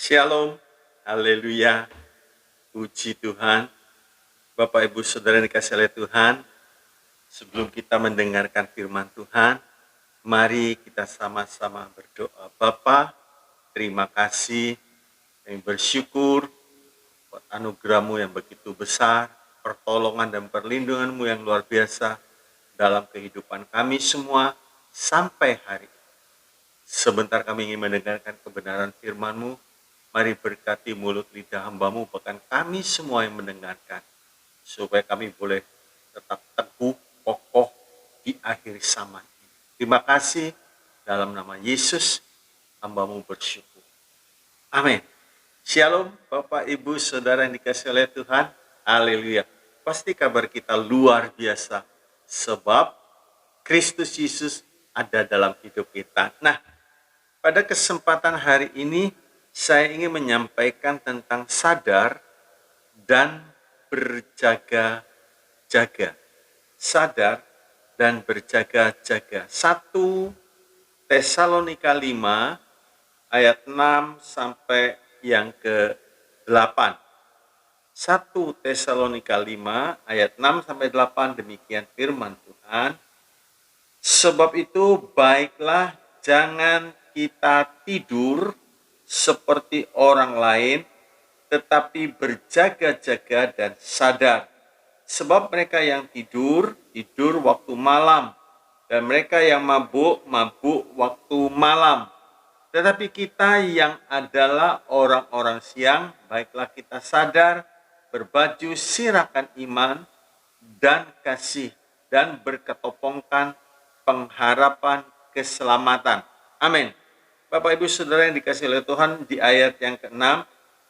Shalom, haleluya, puji Tuhan. Bapak Ibu Saudara yang dikasihi oleh Tuhan, sebelum kita mendengarkan firman Tuhan, mari kita sama-sama berdoa. Bapa, terima kasih, kami bersyukur buat anugerah-Mu yang begitu besar, pertolongan dan perlindungan-Mu yang luar biasa dalam kehidupan kami semua sampai hari ini. Sebentar kami ingin mendengarkan kebenaran firman-Mu. Mari berkati mulut lidah hamba-Mu, bahkan kami semua yang mendengarkan, supaya kami boleh tetap teguh, kokoh di akhir zaman ini. Terima kasih, dalam nama Yesus, hamba-Mu bersyukur. Amin. Shalom, Bapak, Ibu, Saudara yang dikasihi oleh Tuhan. Haleluya. Pasti kabar kita luar biasa, sebab Kristus Yesus ada dalam hidup kita. Nah, pada kesempatan hari ini, saya ingin menyampaikan tentang sadar dan berjaga-jaga. Sadar dan berjaga-jaga. 1 Tesalonika 5 ayat 6 sampai yang ke-8. 1 Tesalonika 5 ayat 6 sampai 8, demikian firman Tuhan. Sebab itu baiklah jangan kita tidur seperti orang lain, tetapi berjaga-jaga dan sadar. Sebab mereka yang tidur waktu malam, dan mereka yang mabuk waktu malam. Tetapi kita yang adalah orang-orang siang, baiklah kita sadar, berbaju sirakan iman dan kasih, dan berketopongkan pengharapan keselamatan. Amin. Bapak Ibu Saudara yang dikasihi oleh Tuhan, di ayat yang ke-6,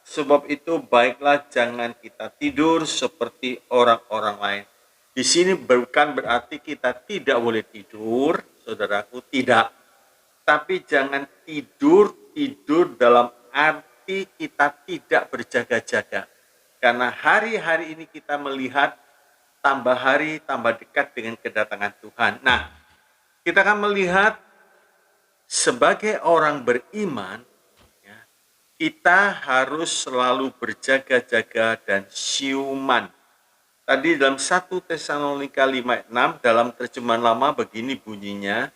sebab itu baiklah jangan kita tidur seperti orang-orang lain. Di sini bukan berarti kita tidak boleh tidur, saudaraku, tidak. Tapi jangan tidur dalam arti kita tidak berjaga-jaga. Karena hari-hari ini kita melihat tambah hari tambah dekat dengan kedatangan Tuhan. Nah, kita akan melihat sebagai orang beriman, ya, kita harus selalu berjaga-jaga dan siuman. Tadi dalam 1 Tesalonika 5:6 dalam terjemahan lama begini bunyinya,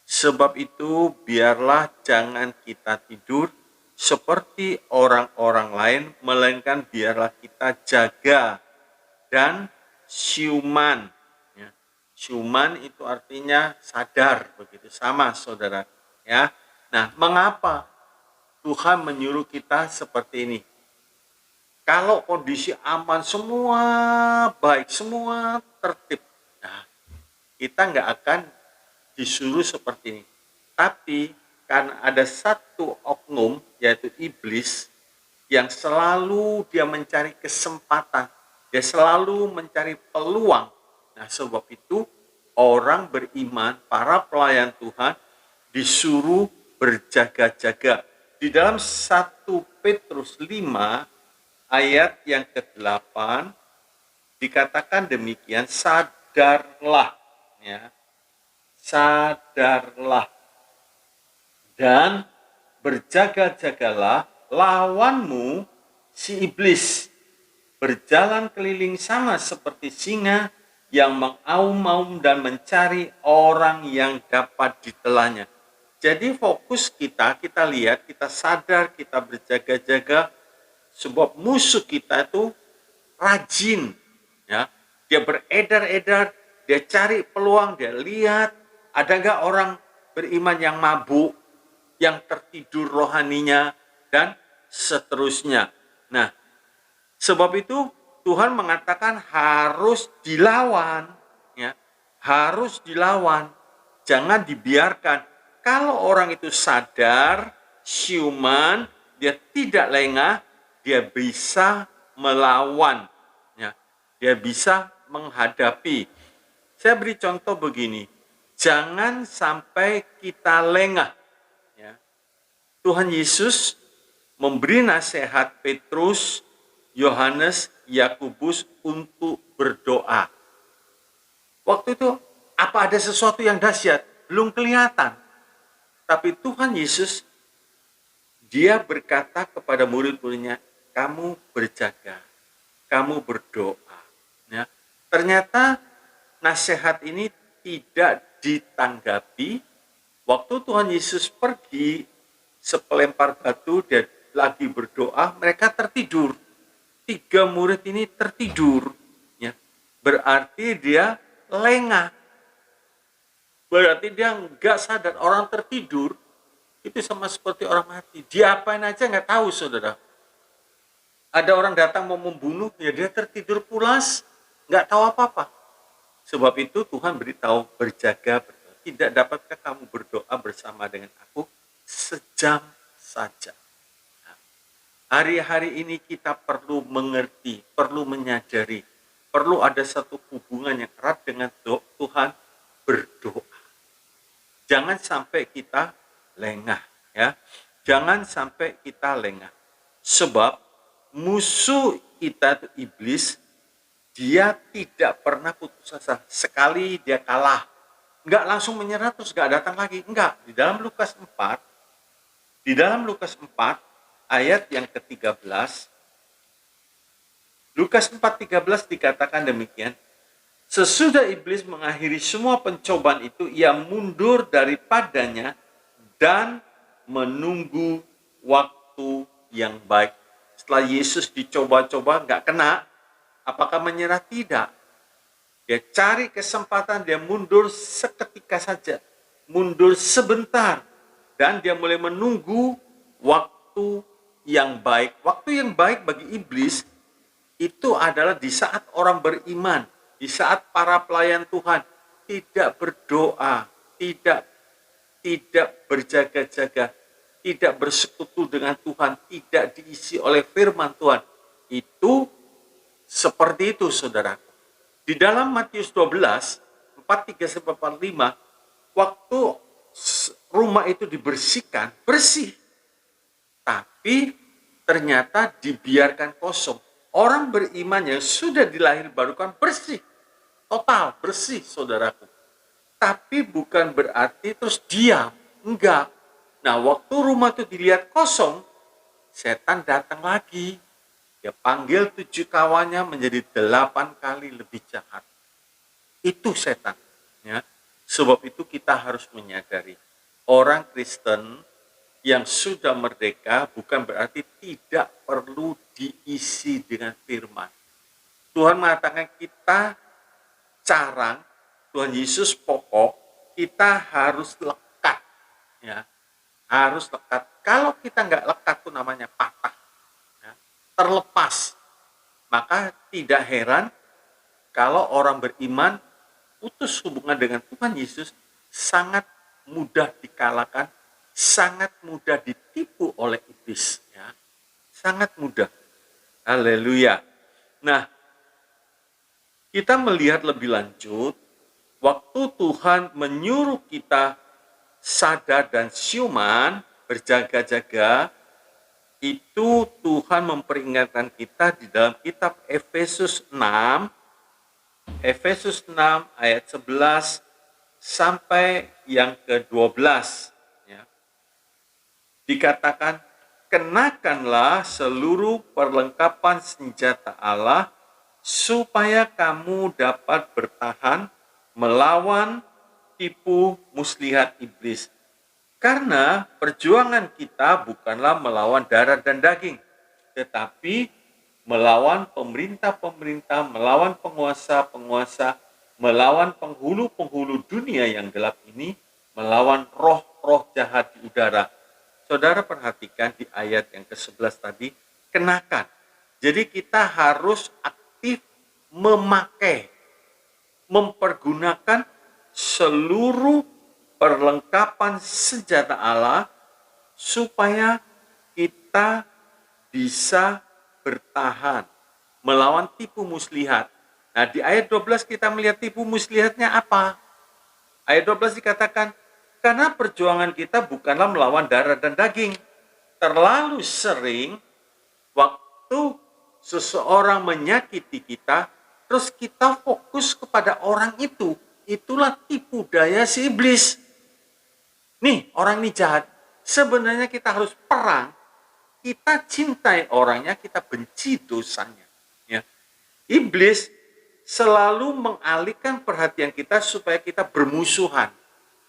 sebab itu biarlah jangan kita tidur seperti orang-orang lain, melainkan biarlah kita jaga dan siuman. Ya. Siuman itu artinya sadar, begitu sama saudara. Ya, nah mengapa Tuhan menyuruh kita seperti ini? Kalau kondisi aman, semua baik, semua tertib, nah, kita nggak akan disuruh seperti ini. Tapi karena ada satu oknum, yaitu iblis, yang selalu dia mencari kesempatan, dia selalu mencari peluang. Nah, sebab itu orang beriman, para pelayan Tuhan, disuruh berjaga-jaga. Di dalam 1 Petrus 5 ayat yang ke-8 dikatakan demikian, sadarlah, ya, sadarlah dan berjaga-jagalah, lawanmu si iblis berjalan keliling sama seperti singa yang mengaum-aum dan mencari orang yang dapat ditelannya. Jadi fokus kita lihat, kita sadar, kita berjaga-jaga, sebab musuh kita itu rajin, ya. Dia beredar-edar, dia cari peluang, dia lihat ada nggak orang beriman yang mabuk, yang tertidur rohaninya, dan seterusnya. Nah, sebab itu Tuhan mengatakan harus dilawan, ya, harus dilawan, jangan dibiarkan. Kalau orang itu sadar, siuman, dia tidak lengah, dia bisa melawan, ya, dia bisa menghadapi. Saya beri contoh begini, jangan sampai kita lengah. Ya. Tuhan Yesus memberi nasihat Petrus, Yohanes, Yakobus untuk berdoa. Waktu itu apa ada sesuatu yang dahsyat? Belum kelihatan. Tapi Tuhan Yesus Dia berkata kepada murid-muridnya, kamu berjaga, kamu berdoa. Ya. Ternyata nasihat ini tidak ditanggapi. Waktu Tuhan Yesus pergi sepelempar batu, dia lagi berdoa, mereka tertidur. 3 murid ini tertidur. Ya. Berarti dia lengah. Berarti dia nggak sadar. Orang tertidur itu sama seperti orang mati. Diapain aja nggak tahu, saudara. Ada orang datang mau membunuh, ya dia tertidur pulas, nggak tahu apa-apa. Sebab itu Tuhan beritahu, berjaga, berdoa. Tidak dapatkah kamu berdoa bersama dengan aku sejam saja? Nah, hari-hari ini kita perlu mengerti, perlu menyadari, perlu ada satu hubungan yang erat dengan Tuhan, berdoa. Jangan sampai kita lengah, ya. Jangan sampai kita lengah. Sebab musuh kita itu iblis, dia tidak pernah putus asa. Sekali dia kalah, enggak langsung menyerah terus enggak datang lagi. Enggak. Di dalam Lukas 4 ayat yang ke-13, Lukas 4:13 dikatakan demikian. Sesudah iblis mengakhiri semua pencobaan itu, ia mundur daripadanya dan menunggu waktu yang baik. Setelah Yesus dicoba-coba nggak kena, apakah menyerah? Tidak. Dia cari kesempatan, dia mundur seketika saja, mundur sebentar, dan dia mulai menunggu waktu yang baik. Waktu yang baik bagi iblis itu adalah di saat orang beriman, di saat para pelayan Tuhan tidak berdoa, tidak berjaga-jaga, tidak bersekutu dengan Tuhan, tidak diisi oleh firman Tuhan. Itu seperti itu, saudara. Di dalam Matius 12, 43-45, waktu rumah itu dibersihkan, bersih. Tapi ternyata dibiarkan kosong. Orang beriman yang sudah dilahirbarukan bersih. Total, bersih, saudaraku. Tapi bukan berarti terus diam. Enggak. Nah, waktu rumah itu dilihat kosong, setan datang lagi. Dia panggil 7 kawannya menjadi 8 kali lebih jahat. Itu setan. Ya. Sebab itu kita harus menyadari, orang Kristen yang sudah merdeka bukan berarti tidak perlu diisi dengan firman. Tuhan mengatakan kita carang, Tuhan Yesus pokok, kita harus lekat. Ya. Harus lekat. Kalau kita nggak lekat itu namanya patah. Ya. Terlepas. Maka tidak heran kalau orang beriman putus hubungan dengan Tuhan Yesus, sangat mudah dikalahkan, sangat mudah ditipu oleh iblis. Ya. Sangat mudah. Haleluya. Nah, kita melihat lebih lanjut, waktu Tuhan menyuruh kita sadar dan siuman, berjaga-jaga, itu Tuhan memperingatkan kita di dalam kitab Efesus 6 ayat 11 sampai yang ke-12. Ya. Dikatakan, kenakanlah seluruh perlengkapan senjata Allah supaya kamu dapat bertahan melawan tipu muslihat iblis. Karena perjuangan kita bukanlah melawan darah dan daging, tetapi melawan pemerintah-pemerintah, melawan penguasa-penguasa, melawan penghulu-penghulu dunia yang gelap ini, melawan roh-roh jahat di udara. Saudara perhatikan di ayat yang ke-11 tadi, kenakan. Jadi kita harus aktif memakai, mempergunakan seluruh perlengkapan senjata Allah supaya kita bisa bertahan melawan tipu muslihat. Nah, di ayat 12 kita melihat tipu muslihatnya apa? Ayat 12 dikatakan, karena perjuangan kita bukanlah melawan darah dan daging. Terlalu sering waktu seseorang menyakiti kita, terus kita fokus kepada orang itu. Itulah tipu daya si iblis. Nih, orang ini jahat. Sebenarnya kita harus perang kita cintai orangnya, kita benci dosanya. Ya. Iblis selalu mengalihkan perhatian kita supaya kita bermusuhan,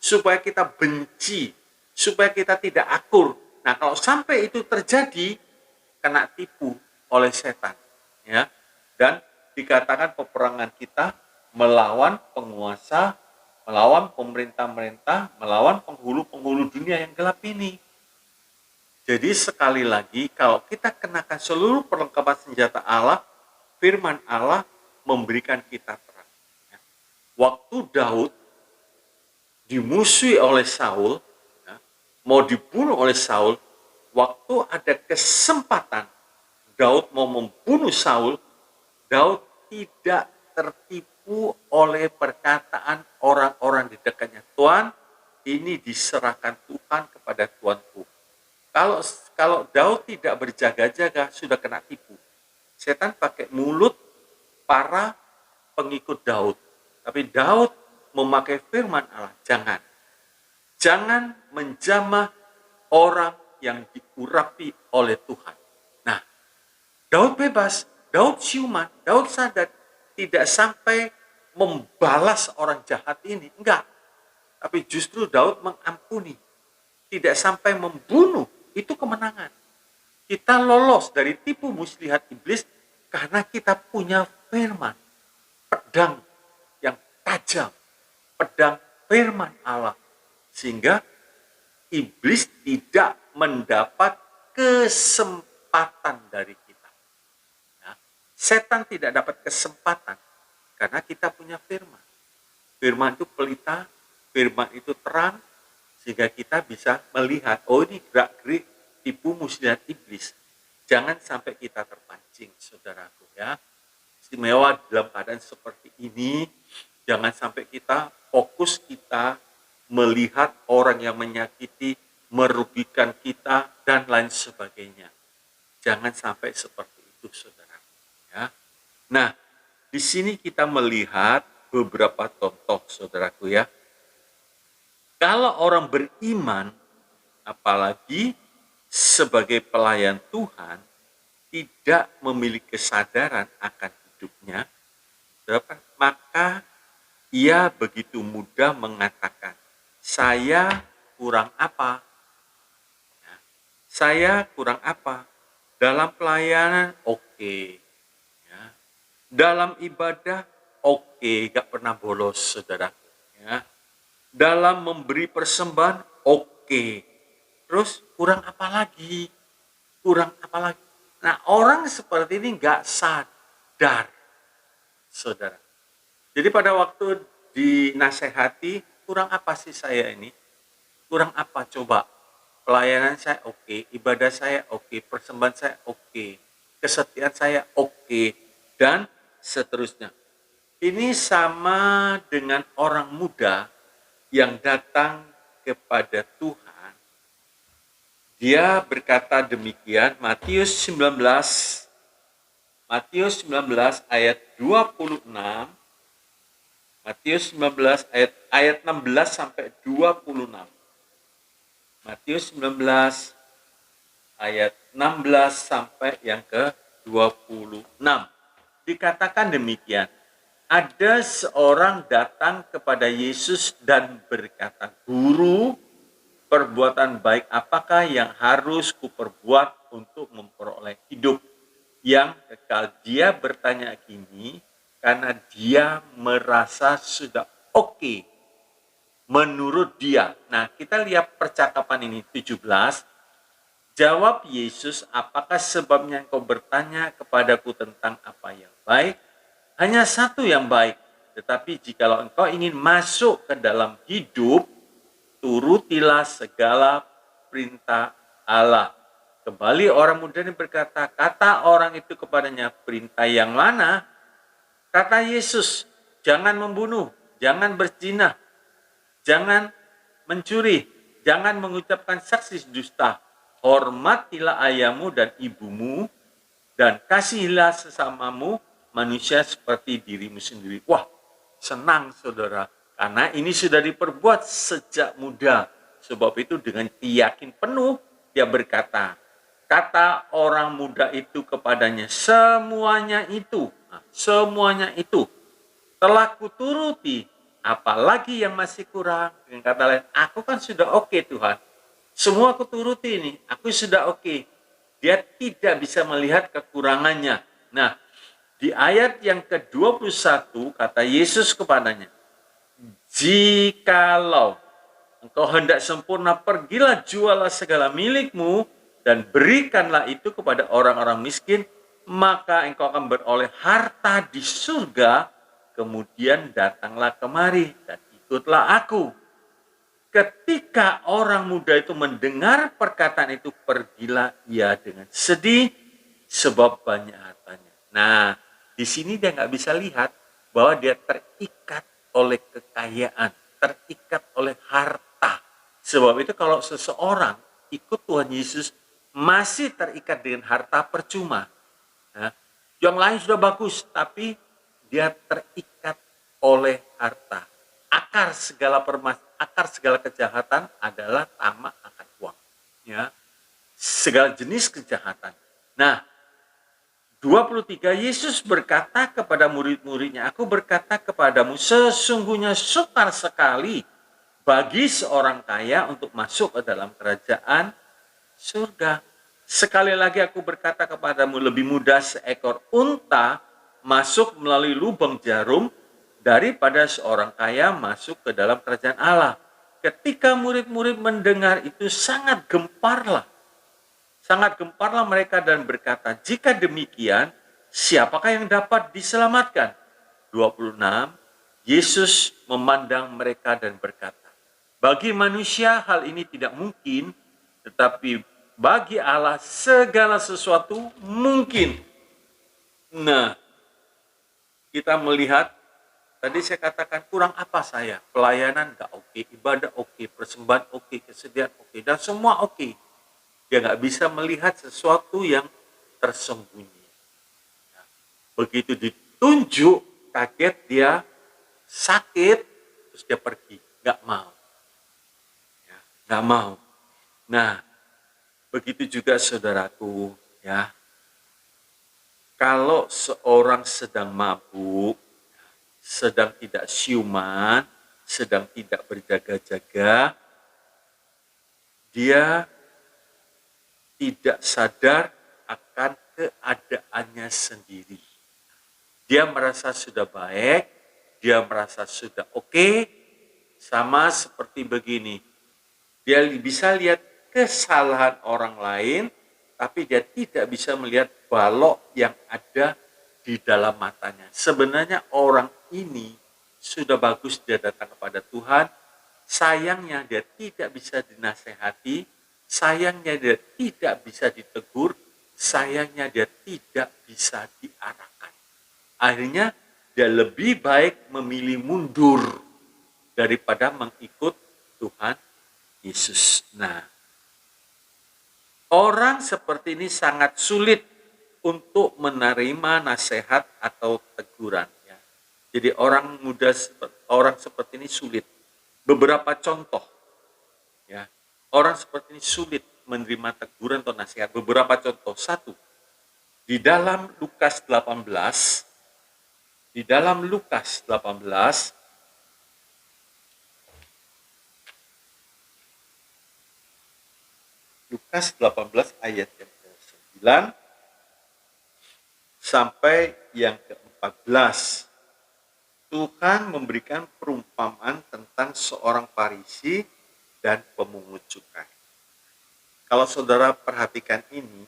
supaya kita benci, supaya kita tidak akur. Nah, kalau sampai itu terjadi, kena tipu oleh setan. Ya. Dan dikatakan peperangan kita melawan penguasa, melawan pemerintah-pemerintah, melawan penghulu-penghulu dunia yang gelap ini. Jadi sekali lagi, kalau kita kenakan seluruh perlengkapan senjata Allah, firman Allah memberikan kita terang. Waktu Daud dimusuhi oleh Saul, mau dibunuh oleh Saul, waktu ada kesempatan Daud mau membunuh Saul, Daud tidak tertipu oleh perkataan orang-orang di dekatnya. Tuhan, ini diserahkan Tuhan kepada Tuanku. Kalau Daud tidak berjaga-jaga, sudah kena tipu. Setan pakai mulut para pengikut Daud. Tapi Daud memakai firman Allah. Jangan menjamah orang yang diurapi oleh Tuhan. Nah, Daud bebas, Daud siuman, Daud sadar tidak sampai membalas orang jahat ini. Enggak. Tapi justru Daud mengampuni. Tidak sampai membunuh. Itu kemenangan. Kita lolos dari tipu muslihat iblis karena kita punya firman. Pedang yang tajam. Pedang firman Allah. Sehingga iblis tidak mendapat kesempatan dari kita. Ya. Setan tidak dapat kesempatan karena kita punya firman. Firman itu pelita, firman itu terang, sehingga kita bisa melihat, oh ini gerak-gerik tipu muslihat iblis. Jangan sampai kita terpancing, saudaraku ya. Istimewa dalam keadaan seperti ini, jangan sampai kita fokus kita melihat orang yang menyakiti, merugikan kita, dan lain sebagainya. Jangan sampai seperti itu, saudaraku ya. Nah, di sini kita melihat beberapa contoh, saudaraku ya. Kalau orang beriman, apalagi sebagai pelayan Tuhan, tidak memiliki kesadaran akan hidupnya, maka ia begitu mudah mengatakan, saya kurang apa? Ya, saya kurang apa? Dalam pelayanan, oke. Ya. Dalam ibadah, oke, gak pernah bolos, saudaraku. Ya. Dalam memberi persembahan, oke. Terus kurang apa lagi? Kurang apa lagi? Nah, orang seperti ini nggak sadar, saudara. Jadi pada waktu dinasehati, kurang apa sih saya ini? Kurang apa coba? Pelayanan saya oke, ibadah saya oke, persembahan saya oke, kesetiaan saya oke, dan seterusnya. Ini sama dengan orang muda yang datang kepada Tuhan. Dia berkata demikian, Matius 19 ayat 26, Matius 19 ayat 16 sampai 26. Matius 19 ayat 16 sampai yang ke-26. Dikatakan demikian. Ada seorang datang kepada Yesus dan berkata, Guru, perbuatan baik apakah yang harus kuperbuat untuk memperoleh hidup yang kekal? Dia bertanya gini karena dia merasa sudah oke menurut dia. Nah, kita lihat percakapan ini 17. Jawab Yesus, apakah sebabnya engkau bertanya kepadaku tentang apa yang baik? Hanya satu yang baik, tetapi jikalau engkau ingin masuk ke dalam hidup, turutilah segala perintah Allah. Kembali orang muda ini berkata, kata orang itu kepadanya, perintah yang mana? Kata Yesus, jangan membunuh, jangan berzina, jangan mencuri, jangan mengucapkan saksi dusta, hormatilah ayahmu dan ibumu, dan kasihilah sesamamu manusia seperti dirimu sendiri. Wah, senang saudara, karena ini sudah diperbuat sejak muda. Sebab itu dengan yakin penuh dia berkata, Kata orang muda itu kepadanya, semuanya itu, semuanya itu telah kuturuti, apalagi yang masih kurang. Dengan kata lain, aku kan sudah oke Tuhan. Semua aku turuti ini, aku sudah oke. Dia tidak bisa melihat kekurangannya. Nah, di ayat yang ke-21 kata Yesus kepadanya, jikalau engkau hendak sempurna, pergilah jualah segala milikmu dan berikanlah itu kepada orang-orang miskin, maka engkau akan beroleh harta di surga. Kemudian datanglah kemari dan ikutlah aku. Ketika orang muda itu mendengar perkataan itu, pergilah ia dengan sedih sebab banyak hartanya. Nah, di sini dia nggak bisa lihat bahwa dia terikat oleh kekayaan, terikat oleh harta. Sebab itu kalau seseorang ikut Tuhan Yesus masih terikat dengan harta, percuma. Nah, yang lain sudah bagus, tapi dia terikat oleh harta. Akar segala kejahatan adalah tamak akan uang. Ya, segala jenis kejahatan. Nah, 23, Yesus berkata kepada murid-muridnya, aku berkata kepadamu, sesungguhnya sukar sekali bagi seorang kaya untuk masuk ke dalam kerajaan surga. Sekali lagi aku berkata kepadamu, lebih mudah seekor unta masuk melalui lubang jarum daripada seorang kaya masuk ke dalam kerajaan Allah. Ketika murid-murid mendengar itu sangat gemparlah mereka dan berkata, jika demikian, siapakah yang dapat diselamatkan? 26, Yesus memandang mereka dan berkata, bagi manusia hal ini tidak mungkin, tetapi bagi Allah segala sesuatu mungkin. Nah, kita melihat, tadi saya katakan kurang apa saya? Pelayanan gak oke, ibadah oke, persembahan oke, kesediaan oke, dan semua oke. Dia nggak bisa melihat sesuatu yang tersembunyi. Begitu ditunjuk, kaget dia sakit, terus dia pergi, nggak mau. Ya, nggak mau. Nah, begitu juga saudaraku, ya. Kalau seorang sedang mabuk, sedang tidak siuman, sedang tidak berjaga-jaga, dia tidak sadar akan keadaannya sendiri. Dia merasa sudah baik, dia merasa sudah oke, sama seperti begini. Dia bisa lihat kesalahan orang lain, tapi dia tidak bisa melihat balok yang ada di dalam matanya. Sebenarnya orang ini sudah bagus dia datang kepada Tuhan, sayangnya dia tidak bisa dinasehati, sayangnya dia tidak bisa ditegur, sayangnya dia tidak bisa diarahkan. Akhirnya dia lebih baik memilih mundur daripada mengikut Tuhan Yesus. Nah, orang seperti ini sangat sulit untuk menerima nasihat atau teguran. Ya. Jadi orang seperti ini sulit. Beberapa contoh, ya. Orang seperti ini sulit menerima teguran atau nasihat. Beberapa contoh. Satu, di dalam Lukas 18, Lukas 18 ayat yang ke-9 sampai yang ke-14. Tuhan memberikan perumpamaan tentang seorang Farisi dan pemungut cukai. Kalau saudara perhatikan ini,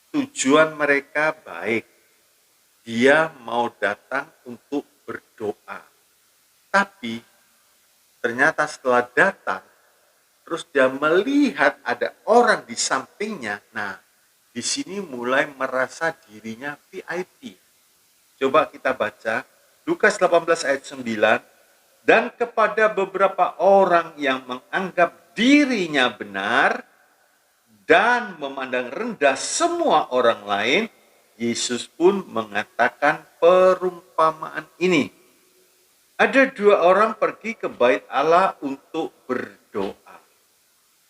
tujuan mereka baik. Dia mau datang untuk berdoa. Tapi ternyata setelah datang, terus dia melihat ada orang di sampingnya. Nah, di sini mulai merasa dirinya VIP. Coba kita baca Lukas 18 ayat 9. Dan kepada beberapa orang yang menganggap dirinya benar dan memandang rendah semua orang lain, Yesus pun mengatakan perumpamaan ini. Ada dua orang pergi ke bait Allah untuk berdoa.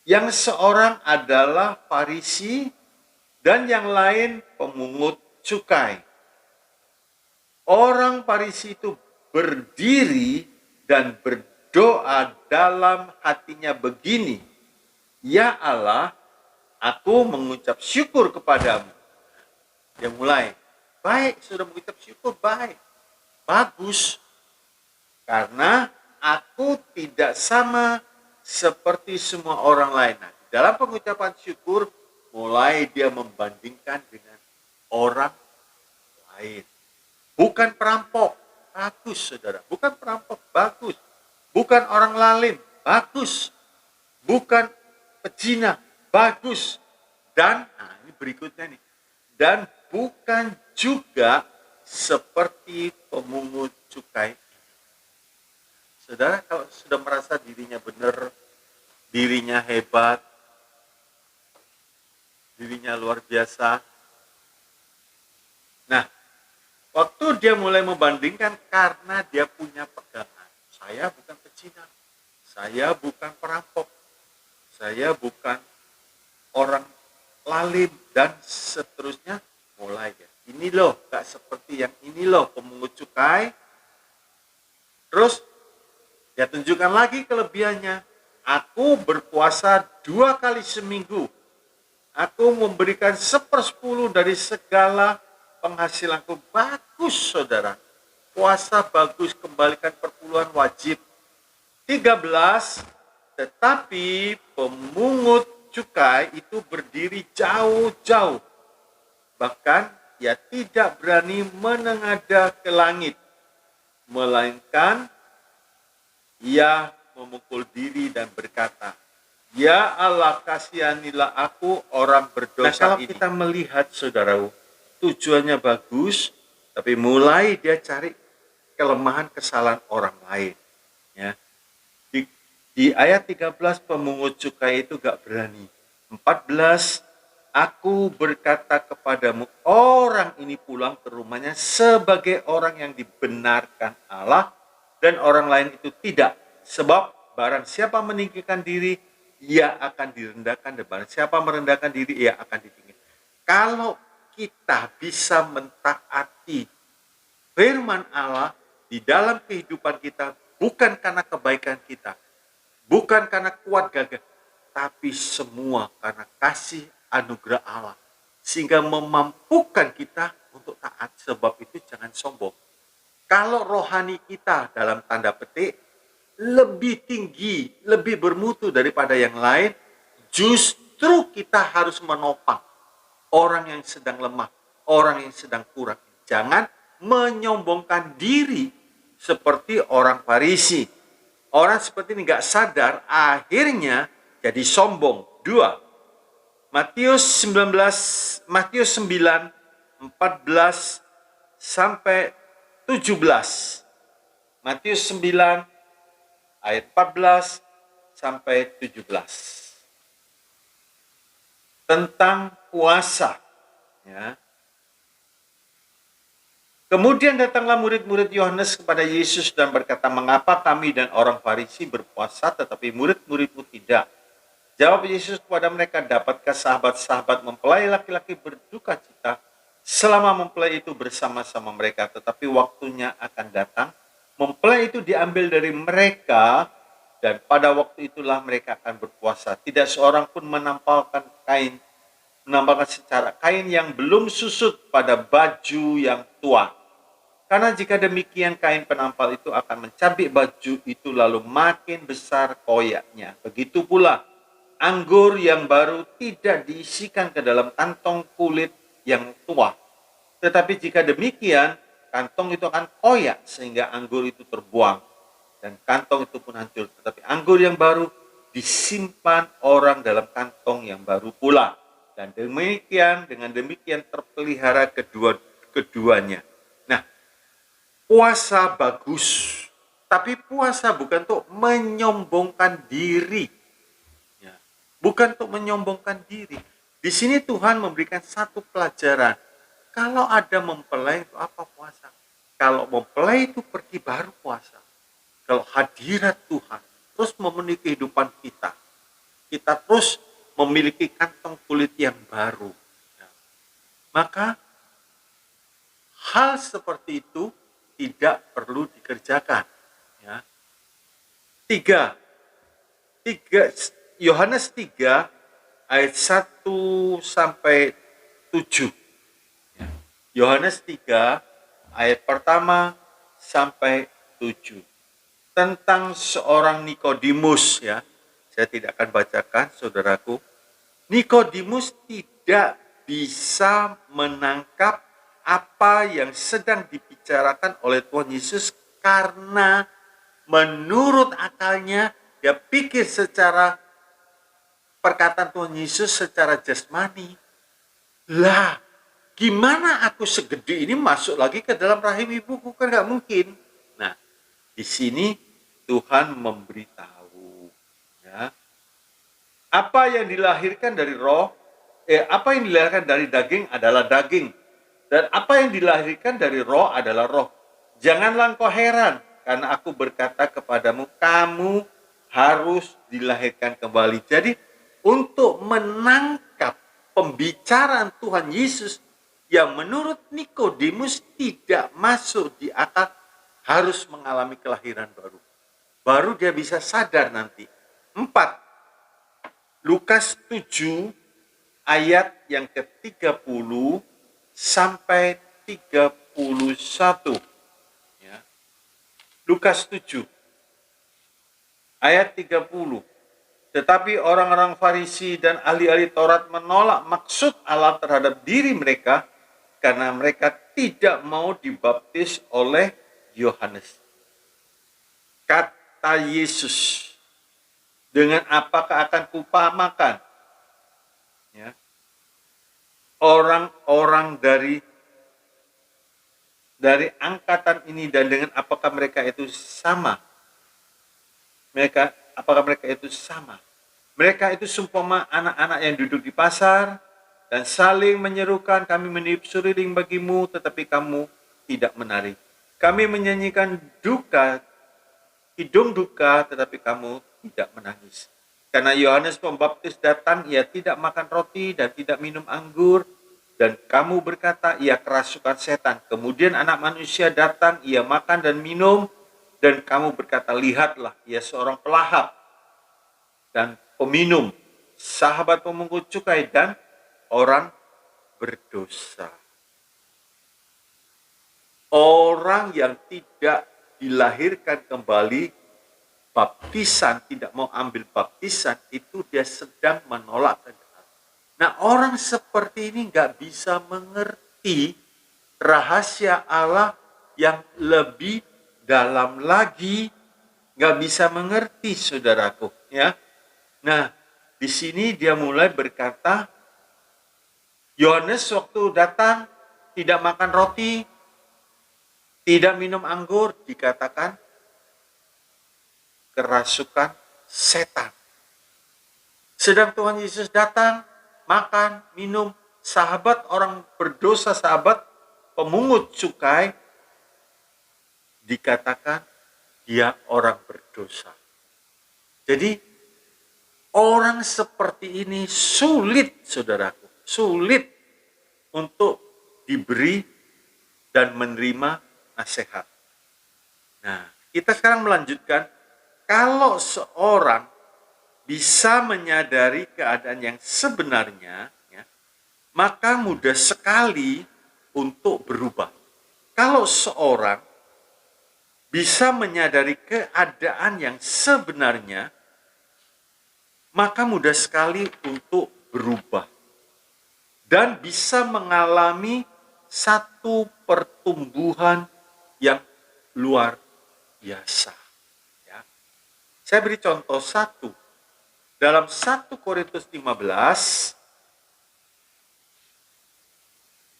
Yang seorang adalah Farisi, dan yang lain pemungut cukai. Orang Farisi itu berdiri dan berdoa dalam hatinya begini, "Ya Allah, aku mengucap syukur kepadamu." Dia mulai, baik, sudah mengucap syukur, baik, bagus. Karena aku tidak sama seperti semua orang lain. Nah, dalam pengucapan syukur, mulai dia membandingkan dengan orang lain. Bukan perampok, bagus saudara. Bukan perampok, bagus. Bukan orang lalim, bagus. Bukan pezina, bagus. Dan, nah ini berikutnya nih. Dan bukan juga seperti pemungut cukai. Saudara kalau sudah merasa dirinya benar, dirinya hebat, dirinya luar biasa. Nah, waktu dia mulai membandingkan karena dia punya pegangan. Saya bukan pezina, saya bukan perampok, saya bukan orang lalim, dan seterusnya. Mulai ya. Ini loh, gak seperti yang ini loh, pemungut cukai. Terus, dia tunjukkan lagi kelebihannya. Aku berpuasa 2 kali seminggu. Aku memberikan 1/10 dari segala penghasilanku. Bagus saudara. Puasa bagus, kembalikan perpuluhan wajib. 13, tetapi pemungut cukai itu berdiri jauh-jauh. Bahkan ia tidak berani menengadah ke langit. Melainkan ia memukul diri dan berkata, "Ya Allah, kasihanilah aku orang berdosa." Nah, kalau kita melihat saudara, tujuannya bagus, tapi mulai dia cari kelemahan kesalahan orang lain. Ya. Di ayat 13 pemungut cukai itu gak berani. 14, aku berkata kepadamu, orang ini pulang ke rumahnya sebagai orang yang dibenarkan Allah, dan orang lain itu tidak. Sebab barang siapa meninggikan diri, ia akan direndahkan, dan barang siapa merendahkan diri, ia akan ditinggikan. Kalau kita bisa mentaati firman Allah di dalam kehidupan kita, bukan karena kebaikan kita, bukan karena kuat gagah, tapi semua karena kasih anugerah Allah, sehingga memampukan kita untuk taat. Sebab itu jangan sombong. Kalau rohani kita dalam tanda petik lebih tinggi, lebih bermutu daripada yang lain, justru kita harus menopang orang yang sedang lemah, orang yang sedang kurang. Jangan menyombongkan diri seperti orang Farisi. Orang seperti ini gak sadar, akhirnya jadi sombong. 2. Matius 9, 14 sampai 17. Matius 9 ayat 14 sampai 17. Tentang puasa. Ya. Kemudian datanglah murid-murid Yohanes kepada Yesus dan berkata, "Mengapa kami dan orang Farisi berpuasa tetapi murid-muridmu tidak?" Jawab Yesus kepada mereka, "Dapatkah sahabat-sahabat mempelai laki-laki berduka cita selama mempelai itu bersama-sama mereka? Tetapi waktunya akan datang, mempelai itu diambil dari mereka, dan pada waktu itulah mereka akan berpuasa. Tidak seorang pun menampalkan secara kain yang belum susut pada baju yang tua. Karena jika demikian, kain penampal itu akan mencabik baju itu lalu makin besar koyaknya. Begitu pula anggur yang baru tidak diisikan ke dalam kantong kulit yang tua. Tetapi jika demikian, kantong itu akan koyak sehingga anggur itu terbuang dan kantong itu pun hancur. Tetapi anggur yang baru disimpan orang dalam kantong yang baru pula. Dan dengan demikian terpelihara keduanya. Nah, puasa bagus, tapi puasa bukan untuk menyombongkan diri. Ya, bukan untuk menyombongkan diri. Di sini Tuhan memberikan satu pelajaran. Kalau ada mempelai itu apa puasa? Kalau mempelai itu pergi baru puasa. Kalau hadirat Tuhan terus memenuhi kehidupan kita, kita terus memiliki kantong kulit yang baru. Ya, maka hal seperti itu tidak perlu dikerjakan. Ya. 3 Yohanes 3 ayat 1 sampai 7. Ya. Yohanes 3 ayat pertama sampai 7. Tentang seorang Nikodemus, ya. Saya tidak akan bacakan, saudaraku. Nikodemus tidak bisa menangkap apa yang sedang dibicarakan oleh Tuhan Yesus karena menurut akalnya dia pikir secara perkataan Tuhan Yesus secara jasmani. Lah, gimana aku segede ini masuk lagi ke dalam rahim ibuku? Kan nggak mungkin. Nah, di sini Tuhan memberitahu, ya, apa yang dilahirkan dari roh, apa yang dilahirkan dari daging adalah daging. Dan apa yang dilahirkan dari roh adalah roh. Janganlah engkau heran, karena aku berkata kepadamu, kamu harus dilahirkan kembali. Jadi, untuk menangkap pembicaraan Tuhan Yesus yang menurut Nikodemus tidak masuk di akal, harus mengalami kelahiran baru. Baru dia bisa sadar nanti. 4. Lukas 7 ayat yang ke-30 sampai 31. Ya. Lukas 7 ayat 30. Tetapi orang-orang Farisi dan ahli-ahli Taurat menolak maksud Allah terhadap diri mereka karena mereka tidak mau dibaptis oleh Yohanes. Kata Yesus, dengan apakah akan kupamakan? Ya. Orang-orang dari angkatan ini, dan dengan apakah mereka itu sama? Apakah mereka itu sama? Mereka itu seumpama anak-anak yang duduk di pasar dan saling menyerukan, kami meniup suriring bagimu, tetapi kamu tidak menari. Kami menyanyikan hidung duka, tetapi kamu tidak menangis. Karena Yohanes Pembaptis datang, ia tidak makan roti dan tidak minum anggur, dan kamu berkata, ia kerasukan setan. Kemudian anak manusia datang, ia makan dan minum, dan kamu berkata, lihatlah, ia seorang pelahap dan peminum, sahabat pemungut cukai dan orang berdosa. Orang yang tidak dilahirkan kembali, baptisan, tidak mau ambil baptisan, itu dia sedang menolak kebenaran. Nah, orang seperti ini nggak bisa mengerti rahasia Allah yang lebih dalam lagi, nggak bisa mengerti, saudaraku, ya. Nah, di sini dia mulai berkata, Yohanes waktu datang tidak makan roti, tidak minum anggur, dikatakan kerasukan setan. Sedang Tuhan Yesus datang, makan, minum, sahabat orang berdosa, sahabat pemungut cukai, dikatakan dia orang berdosa. Jadi orang seperti ini sulit, saudaraku, sulit untuk diberi dan menerima nasihat. Nah, kita sekarang melanjutkan. Kalau seorang bisa menyadari keadaan yang sebenarnya, ya, maka mudah sekali untuk berubah. Kalau seorang bisa menyadari keadaan yang sebenarnya, maka mudah sekali untuk berubah. Dan bisa mengalami satu pertumbuhan yang luar biasa. Saya beri contoh satu. Dalam 1 Korintus 15,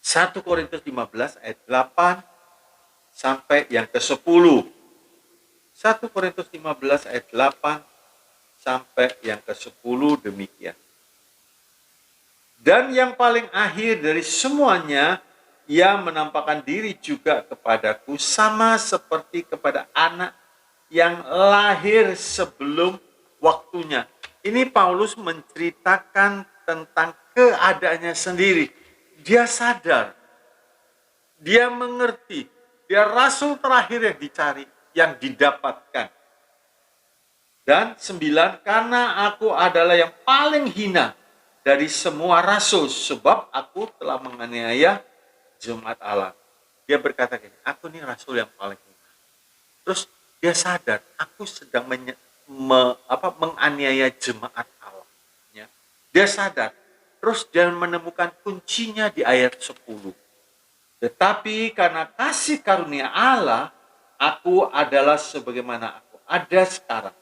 1 Korintus 15 ayat 8 sampai yang ke-10. 1 Korintus 15 ayat 8 sampai yang ke-10 demikian. Dan yang paling akhir dari semuanya, ia menampakkan diri juga kepadaku sama seperti kepada anak yang lahir sebelum waktunya. Ini Paulus menceritakan tentang keadaannya sendiri. dia sadar, dia mengerti, dia rasul terakhir yang dicari, yang didapatkan. Dan 9, karena aku adalah yang paling hina dari semua rasul, sebab aku telah menganiaya jemaat Allah. Dia berkata gini, aku ini rasul yang paling hina. Terus dia sadar, aku sedang menganiaya jemaat Allah. Ya. Dia sadar, terus dia menemukan kuncinya di ayat 10. Tetapi karena kasih karunia Allah, aku adalah sebagaimana aku ada sekarang.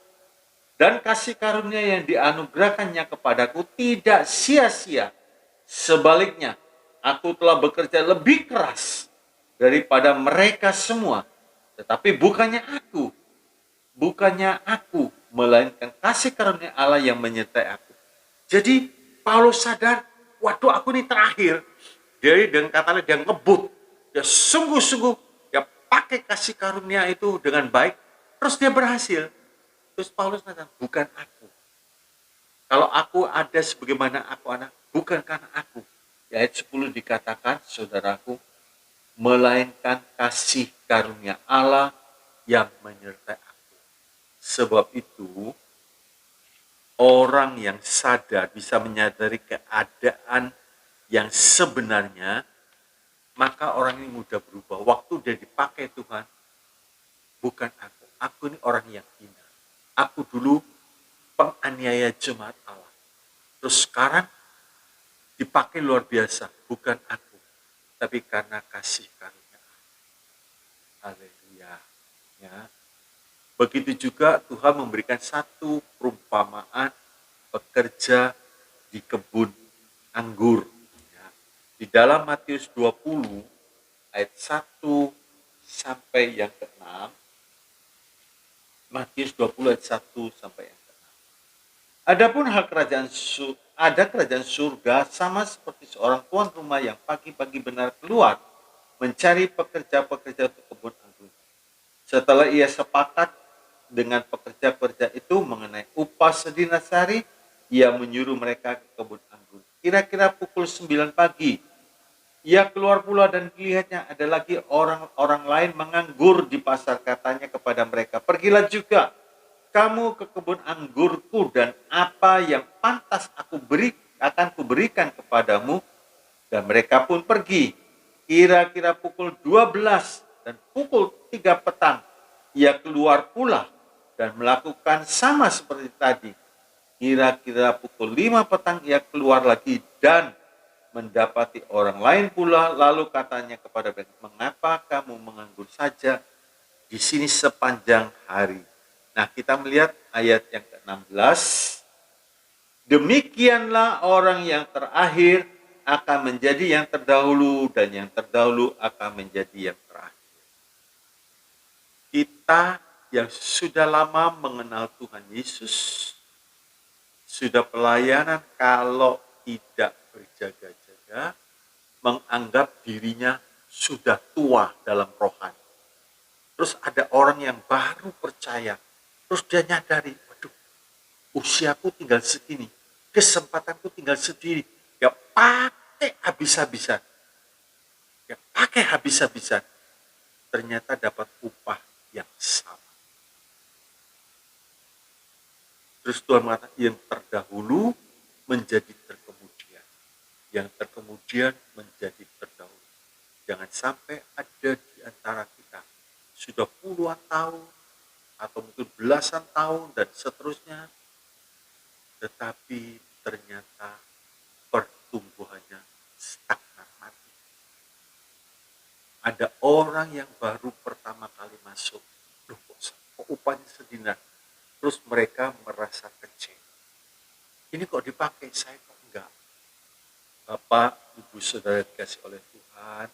Dan kasih karunia yang dianugerahkannya kepadaku tidak sia-sia. Sebaliknya, aku telah bekerja lebih keras daripada mereka semua. Tetapi bukannya aku, melainkan kasih karunia Allah yang menyertai aku. Jadi Paulus sadar, waduh aku ini terakhir. Jadi dengan katanya dia ngebut, dia sungguh-sungguh, dia pakai kasih karunia itu dengan baik, terus dia berhasil. Terus Paulus mengatakan, bukan aku. Kalau aku ada sebagaimana aku anak, bukan karena aku. Di ayat 10 dikatakan, saudaraku, melainkan kasih karunia Allah yang menyertai aku. Sebab itu, orang yang sadar bisa menyadari keadaan yang sebenarnya, maka orang ini mudah berubah. Waktu dia dipakai Tuhan, bukan aku. Aku ini orang yang hina. Aku dulu penganiaya jemaat Allah. Terus sekarang dipakai luar biasa, bukan aku, tapi karena kasih karunia. Haleluya. Ya. Begitu juga Tuhan memberikan satu perumpamaan pekerja di kebun anggur. Ya. Di dalam Matius 20 ayat 1 sampai yang ke-6. Matius 20 ayat 1 sampai yang ke-6. Adapun hal kerajaan surga sama seperti seorang tuan rumah yang pagi-pagi benar keluar mencari pekerja-pekerja untuk kebun anggur. Setelah ia sepakat dengan pekerja-pekerja itu mengenai upah sedinasari, ia menyuruh mereka ke kebun anggur. Kira-kira pukul 9 pagi, ia keluar pula dan dilihatnya ada lagi orang-orang lain menganggur di pasar. Katanya kepada mereka, pergilah juga kamu ke kebun anggurku, dan apa yang pantas akan kuberikan kepadamu. Dan mereka pun pergi. Kira-kira pukul 12 dan pukul 3 petang, ia keluar pula dan melakukan sama seperti tadi. Kira-kira pukul 5 petang ia keluar lagi dan mendapati orang lain pula. Lalu katanya kepada mereka, mengapa kamu menganggur saja di sini sepanjang hari? Nah, kita melihat ayat yang ke-16. Demikianlah orang yang terakhir akan menjadi yang terdahulu, dan yang terdahulu akan menjadi yang terakhir. Kita yang sudah lama mengenal Tuhan Yesus, sudah pelayanan, kalau tidak berjaga-jaga, menganggap dirinya sudah tua dalam rohani. Terus ada orang yang baru percaya, terus dia nyadari, waduh, usiaku tinggal segini, kesempatanku tinggal segini, ya pakai habis-habisan. Ya pakai habis-habisan. Ternyata dapat upah yang sama. Terus Tuhan mengatakan, yang terdahulu menjadi terkemudian. Yang terkemudian menjadi terdahulu. Jangan sampai ada di antara kita sudah puluhan tahun, atau mungkin belasan tahun dan seterusnya, tetapi ternyata pertumbuhannya stagnan mati. Ada orang yang baru pertama kali masuk, loh kok upahnya sedinar, terus mereka merasa kecewa. Ini kok dipakai, saya kok enggak. Bapak, Ibu, Saudara dikasih oleh Tuhan,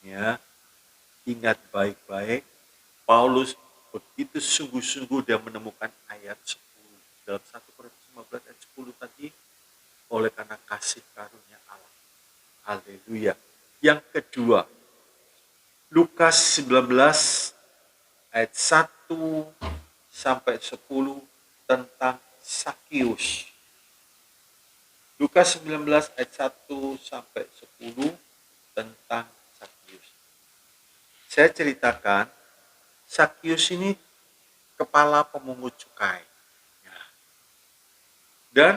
ya, ingat baik-baik, Paulus begitu sungguh-sungguh dia menemukan ayat 10 dalam 1 Korintus 15 ayat 10 tadi, oleh karena kasih karunia Allah. Haleluya. Yang kedua, Lukas 19 ayat 1 sampai 10 tentang Sakius. Lukas 19 ayat 1 sampai 10 tentang Sakyus. Saya ceritakan, Sakyus ini kepala pemungut cukai. Ya. Dan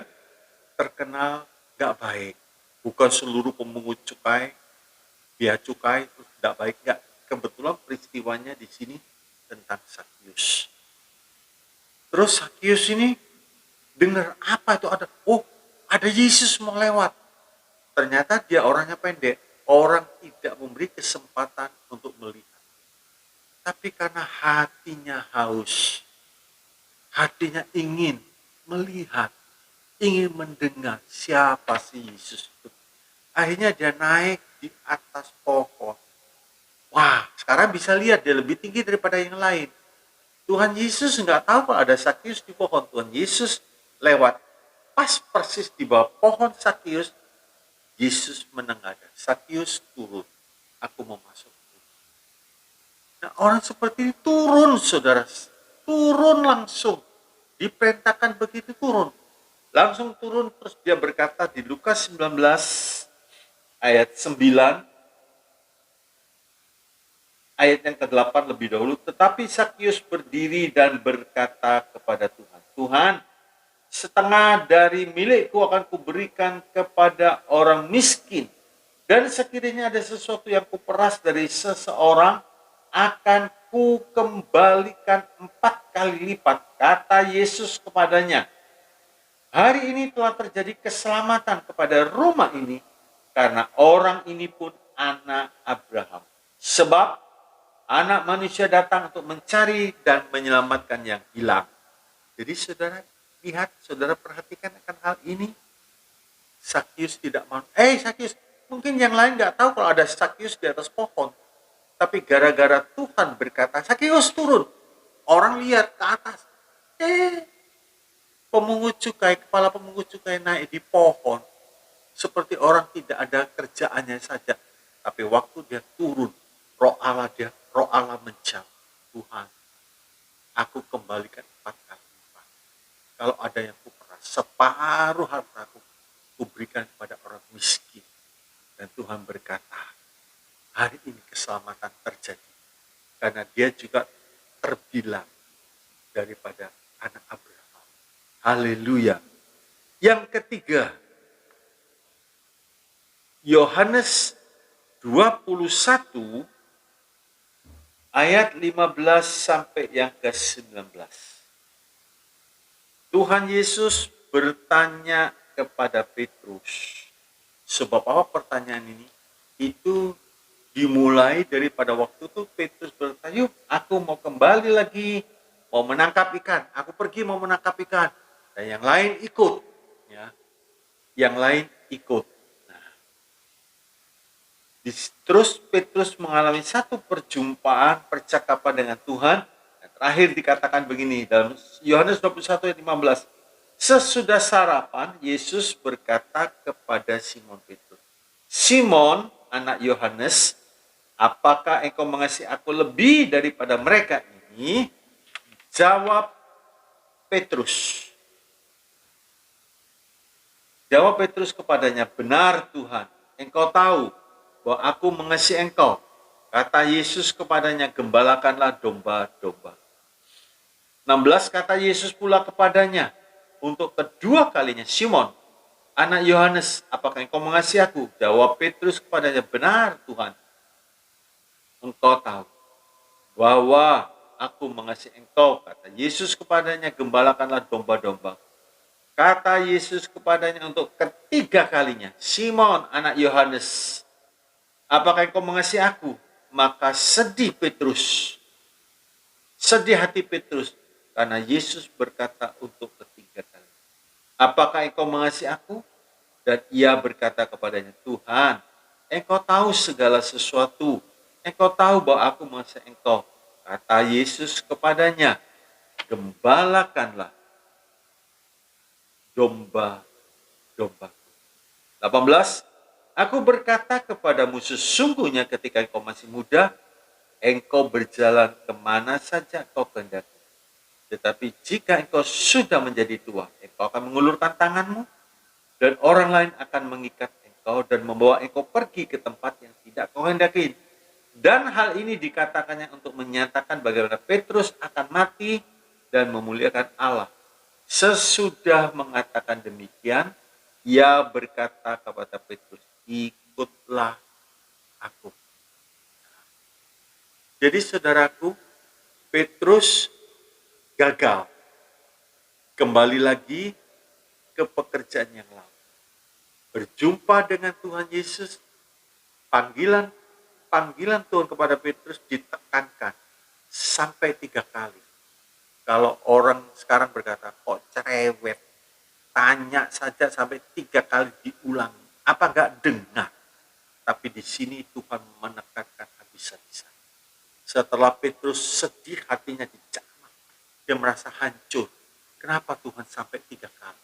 terkenal gak baik. Bukan seluruh pemungut cukai, dia cukai terus gak baik. Gak. Kebetulan peristiwanya di sini tentang Sakyus. Terus Sakyus ini dengar apa itu ada, oh ada Yesus mau lewat. Ternyata dia orangnya pendek, orang tidak memberi kesempatan untuk melihat. Tapi karena hatinya haus, hatinya ingin melihat, ingin mendengar siapa si Yesus itu. Akhirnya dia naik di atas pohon. Wah, sekarang bisa lihat dia lebih tinggi daripada yang lain. Tuhan Yesus nggak tahu kalau ada Sakyus di pohon. Tuhan Yesus lewat pas persis di bawah pohon Sakyus. Yesus menengadah, Sakyus turun, aku mau masuk. Nah, orang seperti ini turun, saudara, turun langsung, diperintahkan begitu turun, langsung turun. Terus dia berkata di Lukas 19 ayat 9, ayat yang ke-8 lebih dahulu, tetapi Sakyus berdiri dan berkata kepada Tuhan, Tuhan, setengah dari milikku akan kuberikan kepada orang miskin. Dan sekiranya ada sesuatu yang kuperas dari seseorang, akan kukembalikan 4 kali lipat. Kata Yesus kepadanya, hari ini telah terjadi keselamatan kepada rumah ini, karena orang ini pun anak Abraham. Sebab anak manusia datang untuk mencari dan menyelamatkan yang hilang. Jadi saudara, lihat, saudara perhatikan akan hal ini. Sakyus tidak mau. Sakyus, mungkin yang lain nggak tahu kalau ada Sakyus di atas pohon. Tapi gara-gara Tuhan berkata, Sakyus turun. Orang lihat ke atas. Pemungut cukai, kepala pemungut cukai naik di pohon. Seperti orang tidak ada kerjaannya saja. Tapi waktu dia turun, roh Allah menjawab, Tuhan, aku kembalikan 4 kali lipat. Kalau ada yang kuperas, separuh hartaku kuberikan kepada orang miskin. Dan Tuhan berkata, hari ini keselamatan terjadi. Karena dia juga terbilang daripada anak Abraham. Haleluya. Yang ketiga, Yohanes 21 ayat 15 sampai yang ke-19. Tuhan Yesus bertanya kepada Petrus. Sebab apa pertanyaan ini? Itu dimulai daripada waktu itu Petrus bertanya, yuk aku mau kembali lagi, mau menangkap ikan. Aku pergi mau menangkap ikan. Dan yang lain ikut. Ya. Yang lain ikut. Nah. Terus Petrus mengalami satu perjumpaan, percakapan dengan Tuhan. Dan terakhir dikatakan begini dalam Yohanes 21 ayat 15. Sesudah sarapan, Yesus berkata kepada Simon Petrus, Simon, anak Yohanes, apakah engkau mengasihi aku lebih daripada mereka ini? Jawab Petrus. Jawab Petrus kepadanya, benar Tuhan, engkau tahu bahwa aku mengasihi engkau. Kata Yesus kepadanya, gembalakanlah domba-domba. 16, kata Yesus pula kepadanya, untuk kedua kalinya, Simon, anak Yohanes, apakah engkau mengasihi aku? Jawab Petrus kepadanya, benar Tuhan, engkau tahu bahwa aku mengasihi engkau. Kata Yesus kepadanya, gembalakanlah domba-domba. Kata Yesus kepadanya untuk ketiga kalinya, Simon, anak Yohanes, apakah engkau mengasihi aku? Maka sedih Petrus, sedih hati Petrus, karena Yesus berkata untuk ketiga kali, apakah engkau mengasihi aku? Dan ia berkata kepadanya, Tuhan, engkau tahu segala sesuatu, engkau tahu bahwa aku mengasihi engkau. Kata Yesus kepadanya, gembalakanlah domba-domba. 18, aku berkata kepadamu sesungguhnya ketika engkau masih muda, engkau berjalan kemana saja kau kehendaki. Tetapi jika engkau sudah menjadi tua, engkau akan mengulurkan tanganmu, dan orang lain akan mengikat engkau dan membawa engkau pergi ke tempat yang tidak tidak kau hendaki. Dan hal ini dikatakannya untuk menyatakan bagaimana Petrus akan mati dan memuliakan Allah. Sesudah mengatakan demikian, ia berkata kepada Petrus, ikutlah aku. Jadi saudaraku, Petrus gagal. Kembali lagi ke pekerjaan yang lama. Berjumpa dengan Tuhan Yesus, panggilan Tuhan kepada Petrus ditekankan sampai 3 kali. Kalau orang sekarang berkata, kok cerewet, tanya saja sampai 3 kali diulangi. Apa enggak dengar? Tapi di sini Tuhan menekankan habis-habisan. Setelah Petrus sedih, hatinya dicakmak. Dia merasa hancur. Kenapa Tuhan sampai 3 kali?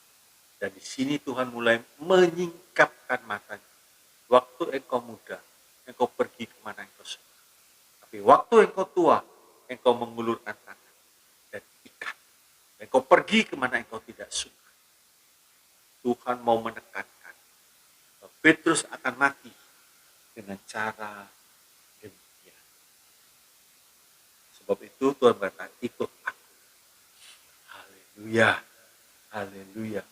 Dan di sini Tuhan mulai menyingkapkan matanya. Waktu engkau muda, engkau pergi kemana engkau suka. Tapi waktu engkau tua, engkau mengulurkan tangan dan ikat. Engkau pergi kemana engkau tidak suka. Tuhan mau menekankan bahwa Petrus akan mati dengan cara demikian. Sebab itu Tuhan berkata, ikut aku. Haleluya, haleluya.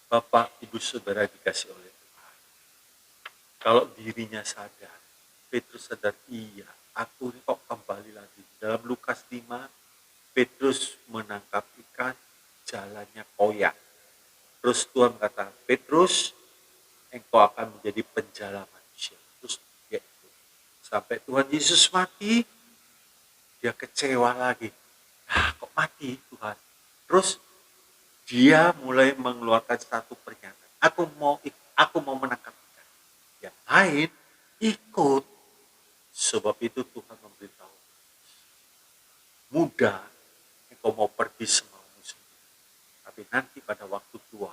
Bapak, Ibu, Saudara dikasih oleh Tuhan. Kalau dirinya sadar, Petrus sadar, iya, aku ini kok kembali lagi. Dalam Lukas 5, Petrus menangkap ikan, jalannya koyak. Terus Tuhan kata, Petrus, engkau akan menjadi penjala manusia. Terus dia ikut. Sampai Tuhan Yesus mati, dia kecewa lagi. Kok mati Tuhan? Terus dia mulai mengeluarkan satu pernyataan. Aku mau menangkap ikan. Yang lain ikut. Sebab itu Tuhan memberitahu, muda engkau mau pergi semaumu sendiri. Tapi nanti pada waktu tua,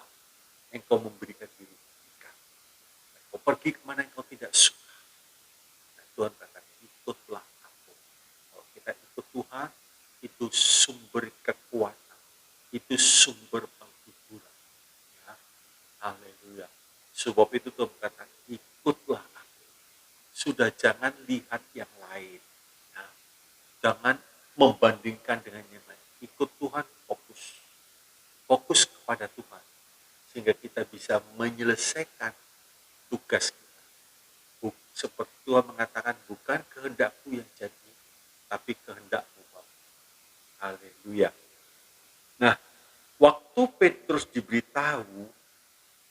engkau memberikan diri ikan. Engkau pergi kemana engkau tidak suka. Dan Tuhan kata, ikutlah aku. Kalau kita ikut Tuhan, itu sumber kekuatan. Itu sumber penghiburan. Ya. Haleluya. Sebab itu Tuhan berkata, ikutlah aku. Sudah jangan lihat yang lain. Ya. Jangan membandingkan dengan yang lain. Ikut Tuhan, fokus. Fokus kepada Tuhan. Sehingga kita bisa menyelesaikan tugas kita. Seperti Tuhan mengatakan, bukan kehendakku yang jadi, tapi kehendakmu Bapa. Haleluya. Nah, waktu Petrus diberitahu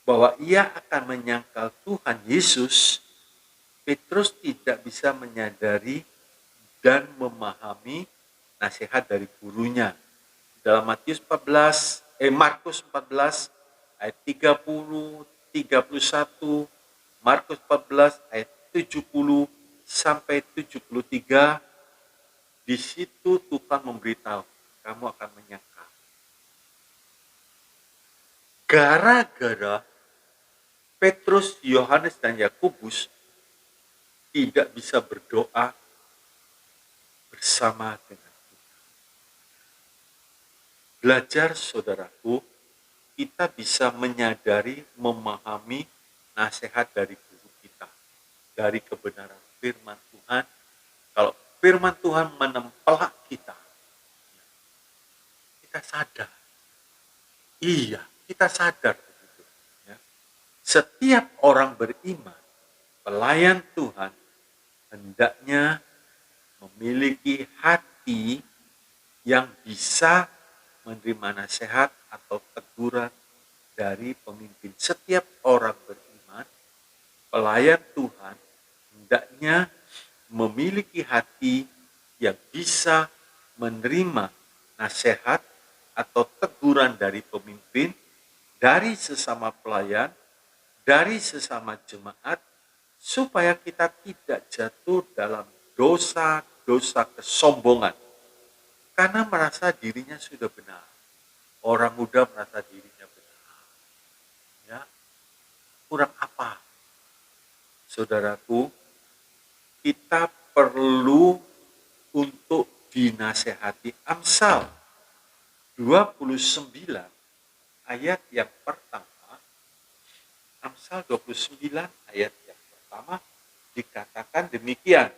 bahwa ia akan menyangkal Tuhan Yesus, Petrus tidak bisa menyadari dan memahami nasihat dari gurunya. Dalam Markus 14 ayat 30, 31, Markus 14 ayat 70 sampai 73, di situ Tuhan memberitahu, kamu akan menyangkal. Gara-gara Petrus, Yohanes, dan Yakobus tidak bisa berdoa bersama dengan Tuhan. Belajar, saudaraku, kita bisa menyadari, memahami nasihat dari guru kita, dari kebenaran firman Tuhan. Kalau firman Tuhan menempelak kita, kita sadar. Iya, kita sadar begitu. Ya. Setiap orang beriman, pelayan Tuhan, hendaknya memiliki hati yang bisa menerima nasihat atau teguran dari pemimpin. Setiap orang beriman, pelayan Tuhan, hendaknya memiliki hati yang bisa menerima nasihat atau teguran dari pemimpin, dari sesama pelayan, dari sesama jemaat, supaya kita tidak jatuh dalam dosa kesombongan. Karena merasa dirinya sudah benar. Orang muda merasa dirinya benar. Ya, kurang apa? Saudaraku, kita perlu untuk dinasehati. Amsal 29 ayat yang pertama. Amsal 29 ayat yang pertama, dikatakan demikian.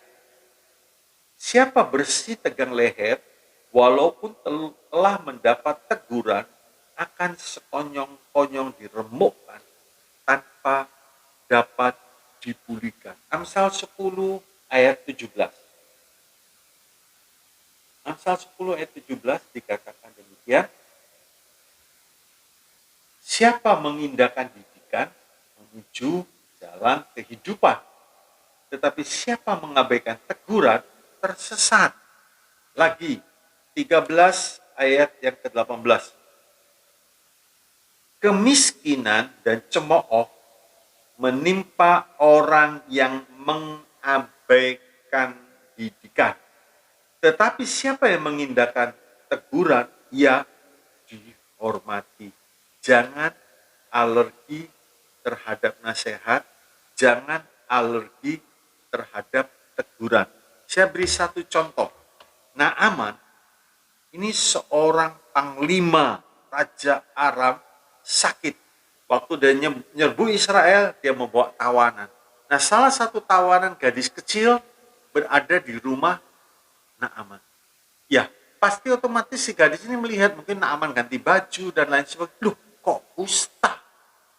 Siapa bersih tegang leher, walaupun telah mendapat teguran, akan sekonyong-konyong diremukkan tanpa dapat dipulihkan. Amsal 10 ayat 17. Amsal 10 ayat 17 dikatakan demikian. Siapa mengindahkan didikan menuju jalan kehidupan, tetapi siapa mengabaikan teguran tersesat. Lagi 13 ayat yang ke-18. Kemiskinan dan cemooh menimpa orang yang mengabaikan didikan. Tetapi siapa yang mengindahkan teguran, ia dihormati. Jangan alergi terhadap nasihat, jangan alergi terhadap teguran. Saya beri satu contoh. Naaman ini seorang panglima Raja Aram sakit. Waktu dia menyerbu Israel, dia membawa tawanan. Nah, salah satu tawanan gadis kecil berada di rumah Naaman. Ya, pasti otomatis si gadis ini melihat mungkin Naaman ganti baju dan lain sebagainya. Loh, kok kusta?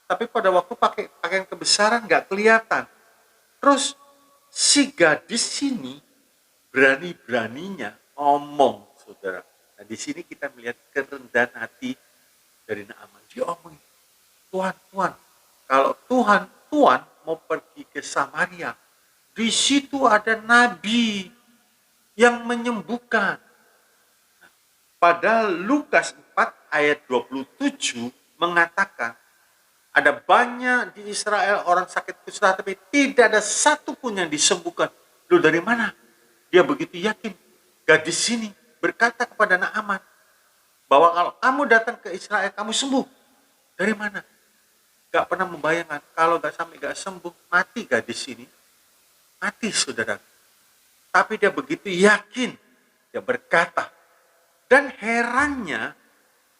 Tapi pada waktu pakai pakaian kebesaran nggak kelihatan. Terus si gadis ini berani-beraninya ngomong, saudara. Nah, di sini kita melihat kerendahan hati dari Naaman. Dia omong, Tuhan, kalau Tuhan mau pergi ke Samaria, di situ ada nabi yang menyembuhkan. Padahal Lukas 4 ayat 27 mengatakan ada banyak di Israel orang sakit kusta, tapi tidak ada satu pun yang disembuhkan. Loh, dari mana? Dia begitu yakin. Gadis ini berkata kepada Naaman bahwa kalau kamu datang ke Israel, kamu sembuh. Dari mana? Gak pernah membayangkan kalau gak sembuh, mati gadis ini. Mati, saudara. Tapi dia begitu yakin. Dia berkata. Dan herannya,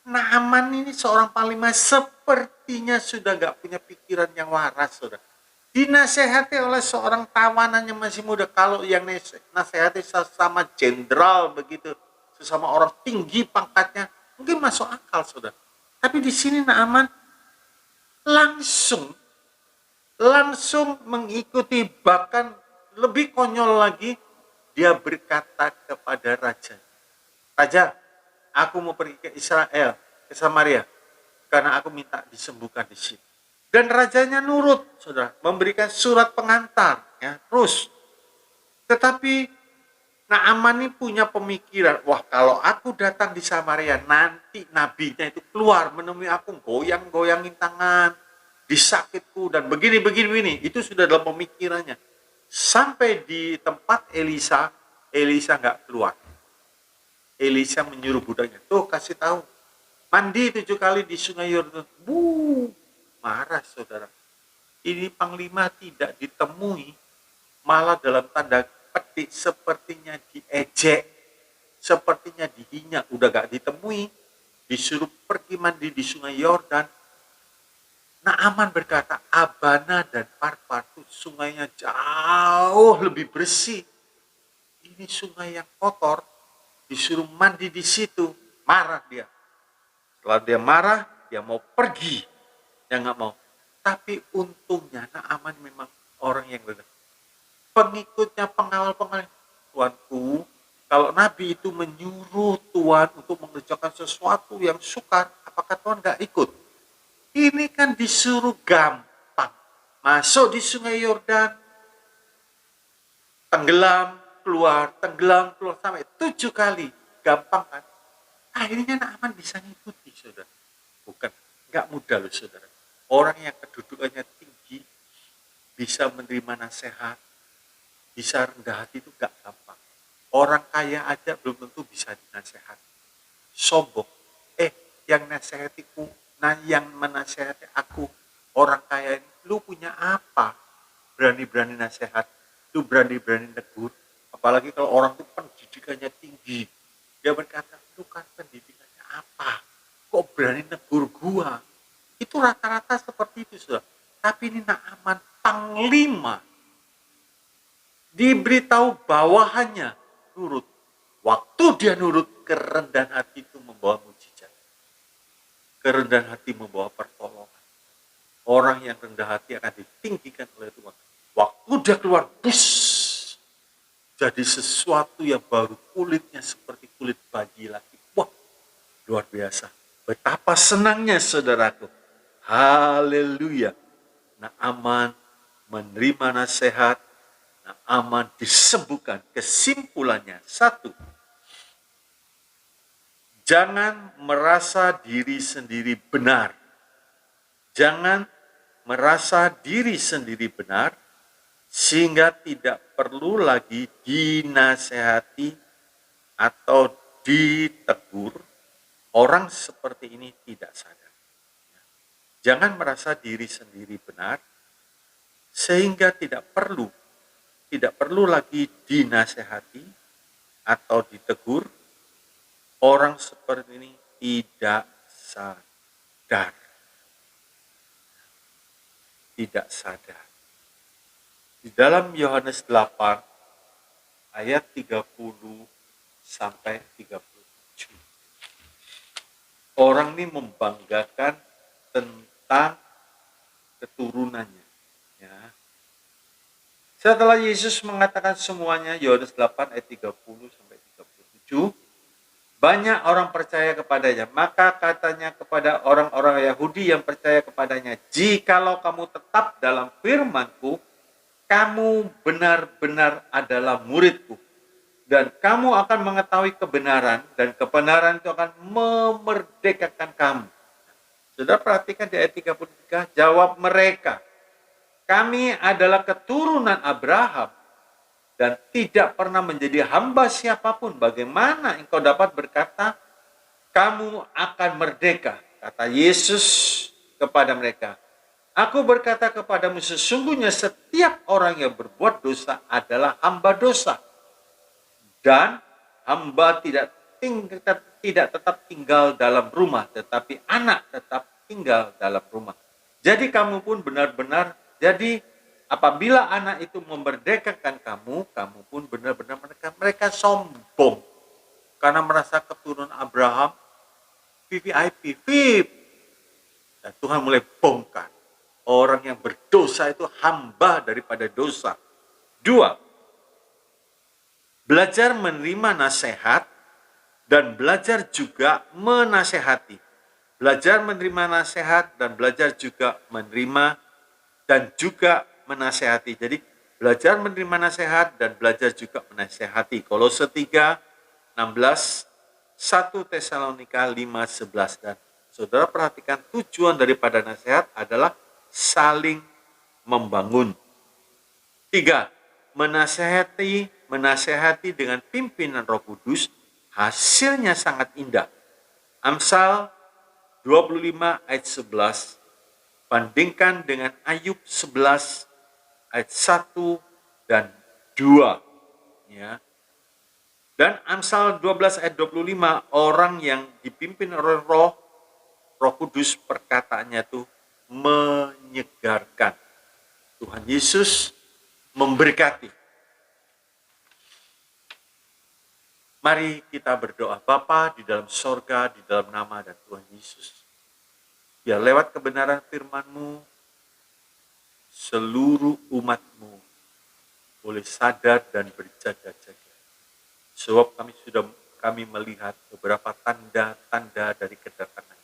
Naaman ini seorang panglima sepertinya sudah gak punya pikiran yang waras, saudara. Dinasehati oleh seorang tawanan yang masih muda. Kalau yang nasehati sesama jenderal begitu, sesama orang tinggi pangkatnya, mungkin masuk akal, saudara. Tapi di sini Naaman langsung mengikuti, bahkan lebih konyol lagi, dia berkata kepada raja, Raja, aku mau pergi ke Israel, ke Samaria, karena aku minta disembuhkan di sini. Dan rajanya nurut, saudara, memberikan surat pengantar, ya, terus. Tetapi Naaman ini punya pemikiran, wah kalau aku datang di Samaria, nanti nabinya itu keluar menemui aku, goyang-goyangin tangan, disakitku, dan begini. Itu sudah dalam pemikirannya. Sampai di tempat Elisa nggak keluar. Elisa menyuruh budaknya, tuh kasih tahu, mandi 7 kali di sungai Yordan. Marah, saudara. Ini panglima tidak ditemui, malah dalam tanda petik sepertinya diejek, sepertinya dihina. Udah gak ditemui, disuruh pergi mandi di sungai Yordan. Naaman berkata, Abana dan Parpar itu sungainya jauh lebih bersih. Ini sungai yang kotor, disuruh mandi di situ. Marah dia. Setelah dia marah, dia mau pergi. Dia nggak mau. Tapi untungnya Naaman memang orang yang benar. Pengikutnya, pengawal-pengawal. Tuanku, kalau Nabi itu menyuruh Tuhan untuk mengerjakan sesuatu yang sukar, apakah Tuhan nggak ikut? Ini kan disuruh gampang. Masuk di sungai Yordan, tenggelam, keluar, sampai 7 kali. Gampang kan? Akhirnya Naaman bisa ngikuti, saudara. Bukan, nggak mudah loh, saudara. Orang yang kedudukannya tinggi, bisa menerima nasihat, bisa rendah hati itu nggak gampang. Orang kaya aja belum tentu bisa dinasehati. Sombong. Yang nasihatiku, yang menasehati aku, orang kaya ini, lu punya apa? Berani-berani nasihat, lu berani-berani negur. Apalagi kalau orang itu pendidikannya tinggi. Dia berkata, lu kan pendidikannya apa? Kok berani negur gua? Itu rata-rata seperti itu, saudara. Tapi ini Naaman panglima diberitahu bawahannya nurut. Waktu dia nurut, kerendahan hati itu membawa mujizat. Kerendahan hati membawa pertolongan. Orang yang rendah hati akan ditinggikan oleh Tuhan. Waktu dia keluar, bus, jadi sesuatu yang baru, kulitnya seperti kulit bayi lagi. Wah, luar biasa. Betapa senangnya saudaraku. Haleluya. Naaman menerima nasihat, Naaman disembuhkan. Kesimpulannya, satu, jangan merasa diri sendiri benar. Jangan merasa diri sendiri benar, sehingga tidak perlu lagi dinasehati atau ditegur. Orang seperti ini tidak sadar. Jangan merasa diri sendiri benar, sehingga tidak perlu lagi dinasehati atau ditegur. Orang seperti ini tidak sadar. Tidak sadar. Di dalam Yohanes 8 ayat 30 sampai 37. Orang ini membanggakan tentang keturunannya. Ya. Setelah Yesus mengatakan semuanya, Yohanes 8 ayat 30 sampai 37, banyak orang percaya kepadanya. Maka katanya kepada orang-orang Yahudi yang percaya kepadanya, jikalau kamu tetap dalam firman-Ku, kamu benar-benar adalah murid-Ku. Dan kamu akan mengetahui kebenaran, dan kebenaran itu akan memerdekakan kamu. Saudara perhatikan di ayat 33, jawab mereka, kami adalah keturunan Abraham, dan tidak pernah menjadi hamba siapapun. Bagaimana engkau dapat berkata, kamu akan merdeka? Kata Yesus kepada mereka, aku berkata kepadamu, sesungguhnya setiap orang yang berbuat dosa adalah hamba dosa. Dan hamba tidak tetap tinggal dalam rumah, tetapi anak tetap tinggal dalam rumah. Jadi kamu pun benar-benar, apabila anak itu memerdekakan kamu pun benar-benar mereka sombong. Karena merasa keturunan Abraham, VIP, VIP. Dan Tuhan mulai bongkar. Orang yang berdosa itu hamba daripada dosa. 2. Belajar menerima nasihat dan belajar juga menasehati. Belajar menerima nasihat dan belajar juga menerima dan juga menasehati. Jadi belajar menerima nasihat dan belajar juga menasehati. Kolose 3, 16, 1 Tesalonika 5, 11. Dan saudara perhatikan tujuan daripada nasihat adalah saling membangun. 3. Menasehati dengan pimpinan Roh Kudus, hasilnya sangat indah. Amsal 25 ayat 11, bandingkan dengan Ayub 11 ayat 1 dan 2. Ya. Dan Amsal 12 ayat 25, orang yang dipimpin oleh Roh Kudus, perkataannya itu menyegarkan. Tuhan Yesus memberkati. Mari kita berdoa. Bapa di dalam sorga, di dalam nama dan Tuhan Yesus, biar lewat kebenaran firman-Mu, seluruh umat-Mu boleh sadar dan berjaga-jaga. Sebab kami melihat beberapa tanda-tanda dari kedatangan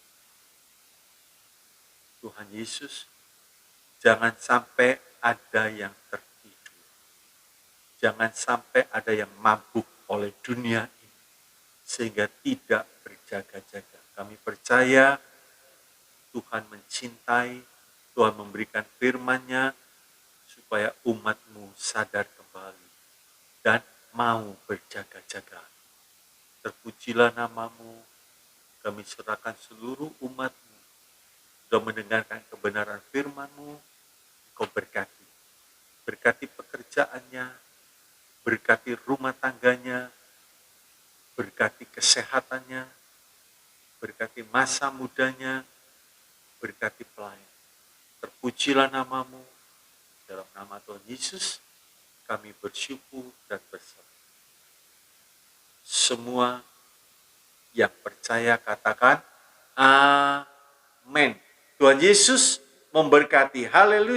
Tuhan Yesus. Jangan sampai ada yang tertidur. Jangan sampai ada yang mabuk oleh dunia ini, sehingga tidak berjaga-jaga. Kami percaya Tuhan mencintai, Tuhan memberikan firman-Nya, supaya umat-Mu sadar kembali dan mau berjaga-jaga. Terpujilah nama-Mu, kami serahkan seluruh umat-Mu, sudah mendengarkan kebenaran firman-Mu, Engkau berkati. Berkati pekerjaannya, berkati rumah tangganya, berkati kesehatannya, berkati masa mudanya, berkati pelayan. Terpujilah nama-Mu, dalam nama Tuhan Yesus, kami bersyukur dan berserah. Semua yang percaya katakan amin. Tuhan Yesus memberkati. Haleluya.